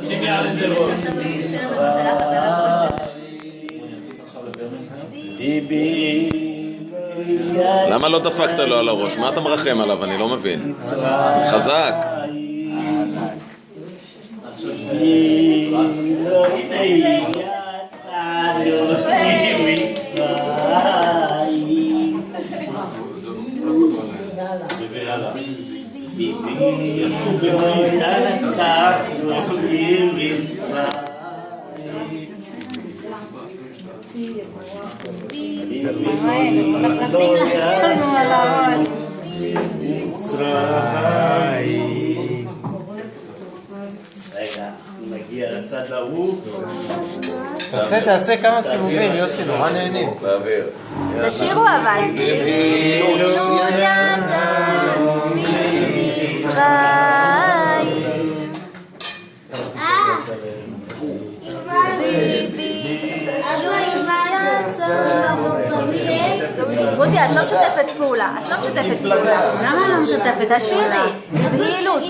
שימי על את זה ראש. למה לא דפקת לו על הראש? מה אתה מרחם עליו? אני לא מבין. חזק. יצאו בנצח נוחלים רגע, נגיע לצד ההוא. תעשה כמה סיבובים, יוסי, נורא נהנים. באוויר. תשירו אבל. רותי, את לא משתפת פעולה. למה לא משתפת? השירי, בבהילות.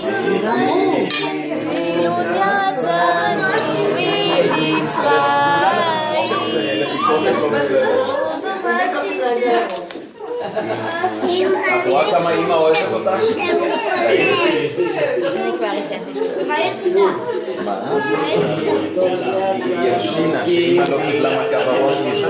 בבהילות יצאנו ממצרים. את רואה כמה אמא אוהבת אותך? אני כבר יצאתי. מה יצאת? מה? היא הרשינה שאמא לא קיבלה מכה בראש מזה.